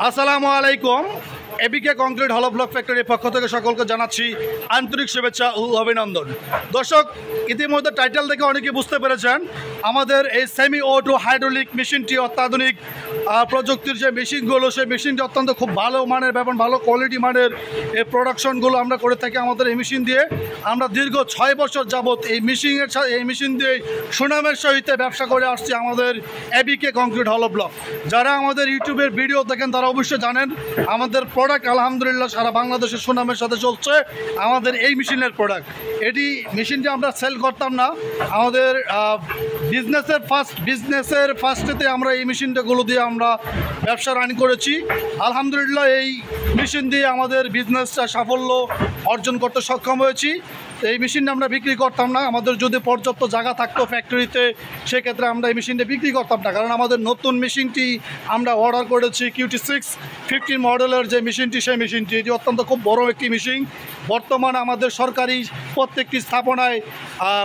আসসালামু আলাইকুম। এবিকে কংক্রিট হলো ব্লক ফ্যাক্টরির পক্ষ থেকে সকলকে জানাচ্ছি আন্তরিক শুভেচ্ছা ও অভিনন্দন। দর্শক, ইতিমধ্যে টাইটেল থেকে অনেকে বুঝতে পেরেছেন আমাদের এই সেমি অটো হাইড্রোলিক মেশিনটি অত্যাধুনিক প্রযুক্তির যে মেশিনগুলো, সেই মেশিনটি অত্যন্ত খুব ভালো মানের এবং ভালো কোয়ালিটি মানের এই প্রোডাকশনগুলো আমরা করে থাকি আমাদের এই মেশিন দিয়ে। আমরা দীর্ঘ 6 বছর যাবৎ এই মেশিন দিয়ে সুনামের সহিত ব্যবসা করে আসছি আমাদের এবিকে কংক্রিট হলো ব্লক। যারা আমাদের ইউটিউবের ভিডিও দেখেন তারা অবশ্যই জানেন আমাদের প্রোডাক্ট আলহামদুলিল্লাহ সারা বাংলাদেশের সুনামের সাথে চলছে আমাদের এই মেশিনের প্রোডাক্ট। মেশিনটি আমরা সেল করতাম না, আমাদের বিজনেসের ফার্স্টেতে আমরা এই মেশিনটাগুলো দিয়ে আমরা ব্যবসা রান করেছি। আলহামদুলিল্লাহ এই মেশিন দিয়ে আমাদের বিজনেসটা সাফল্য অর্জন করতে সক্ষম হয়েছি। এই মেশিনটা আমরা বিক্রি করতাম না, আমাদের যদি পর্যাপ্ত জায়গা থাকতো ফ্যাক্টরিতে সেক্ষেত্রে আমরা এই মেশিনটা বিক্রি করতাম না, কারণ আমাদের নতুন মেশিনটি আমরা অর্ডার করেছি QT615 মডেলের যে মেশিনটি, সেই মেশিনটি এটি অত্যন্ত খুব বড় একটি মেশিন। বর্তমানে আমাদের সরকারি প্রত্যেকটি স্থাপনায়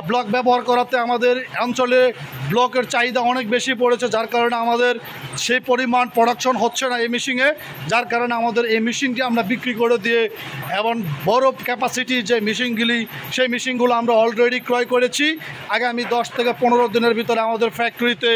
ব্লক ব্যবহার করাতে আমাদের অঞ্চলে ব্লকের চাহিদা অনেক বেশি পড়েছে, যার কারণে আমাদের সেই পরিমাণ প্রোডাকশন হচ্ছে না এই মেশিনে, যার কারণে আমাদের এই মেশিনটি আমরা বিক্রি করে দিয়ে এবং বড় ক্যাপাসিটির যে মেশিনগুলি সেই মেশিনগুলো আমরা অলরেডি ক্রয় করেছি। আগামী 10 থেকে 15 দিনের ভিতরে আমাদের ফ্যাক্টরিতে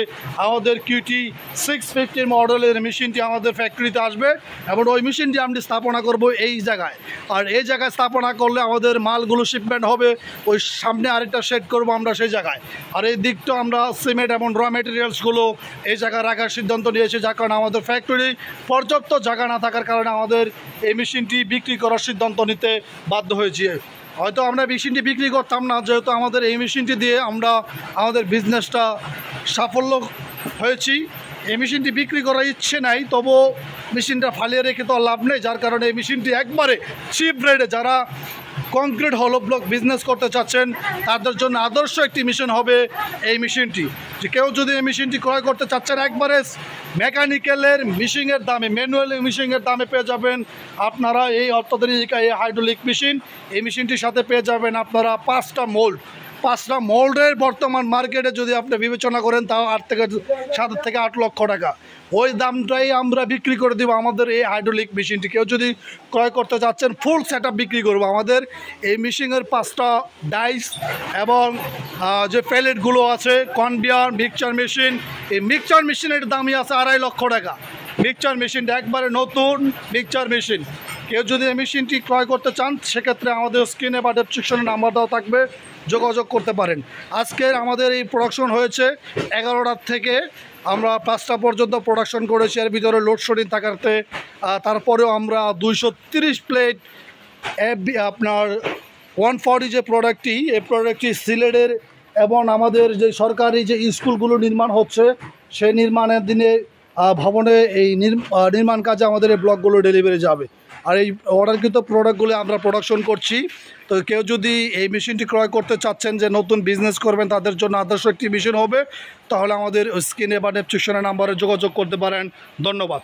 আমাদের QT615 মডেলের মেশিনটি আমাদের ফ্যাক্টরিতে আসবে এবং ওই মেশিনটি আমরা স্থাপনা করব এই জায়গায়। আর এই জায়গায় স্থাপনা করলে আমাদের মালগুলো শিপমেন্ট হবে, ওই সামনে আরেকটা শেড করব আমরা সেই জায়গায়। আর এই দিকটা আমরা সিমেন্ট এবং র মেটেরিয়ালসগুলো এই জায়গায় রাখার সিদ্ধান্ত নিয়েছি, যার কারণে আমাদের ফ্যাক্টরি পর্যাপ্ত জায়গা না থাকার কারণে আমাদের এই মেশিনটি বিক্রি করার সিদ্ধান্ত নিতে বাধ্য হয়েছি। হয়তো আমরা মেশিনটি বিক্রি করতাম না, যেহেতু আমাদের এই মেশিনটি দিয়ে আমরা আমাদের বিজনেসটা সাফল্য হয়েছি। এই মেশিনটি বিক্রি করার ইচ্ছে নাই, তবুও মেশিনটা ফালিয়ে রেখে তো লাভ নেই, যার কারণে এই মেশিনটি একবারে চিপ রেটে যারা কংক্রিট হলো ব্লক বিজনেস করতে চাচ্ছেন তাদের জন্য আদর্শ একটি মেশিন হবে এই মেশিনটি। যে কেউ যদি এই মেশিনটি ক্রয় করতে চাচ্ছেন একবারে মেকানিক্যালের মেশিনের দামে, ম্যানুয়াল মেশিনের দামে পেয়ে যাবেন আপনারা এই অত্যাধুনিক এই হাইড্রোলিক মেশিন। এই মেশিনটির সাথে পেয়ে যাবেন আপনারা 5টা মোল্ডের বর্তমান মার্কেটে যদি আপনি বিবেচনা করেন তাও 7 থেকে 8 লক্ষ টাকা। ওই দামটাই আমরা বিক্রি করে দেবো আমাদের এই হাইড্রোলিক মেশিনটি। কেউ যদি ক্রয় করতে চাচ্ছেন ফুল সেট বিক্রি করবো। আমাদের এই মেশিনের 5টা ডাইস এবং যে প্যালেটগুলো আছে, কনভিয়ার, মিক্সচার মেশিন, এই মিক্সচার মেশিনের দামই আছে 2.5 লক্ষ টাকা। মিক্সচার মেশিনটা একবারে নতুন মিক্সচার মেশিন। কেউ যদি এই মেশিনটি ক্রয় করতে চান সেক্ষেত্রে আমাদের স্ক্রিনে বা ডেসক্রিপশনে নাম্বার দেওয়া থাকবে, যোগাযোগ করতে পারেন। আজকের আমাদের এই প্রোডাকশন হয়েছে 11টার থেকে আমরা 5টা পর্যন্ত প্রোডাকশন করেছি। এর ভিতরে লোডশেডিং থাকাতে তারপরেও আমরা 230 প্লেট আপনার 140 যে প্রোডাক্টটি, এই প্রোডাক্টটি সিলেটের এবং আমাদের যে সরকারি যে স্কুলগুলো নির্মাণ হচ্ছে সেই নির্মাণের দিনে ভবনে এই নির্মাণ কাজে আমাদের এই ব্লকগুলো ডেলিভারি যাবে। আর এই অর্ডারকৃত প্রোডাক্টগুলো আমরা প্রোডাকশন করছি। তো কেউ যদি এই মেশিনটি ক্রয় করতে চাচ্ছেন যে নতুন বিজনেস করবেন তাদের জন্য আদর্শ একটি মেশিন হবে, তাহলে আমাদের স্ক্রিনে বা ডেসক্রিপশনে নাম্বারে যোগাযোগ করতে পারেন। ধন্যবাদ।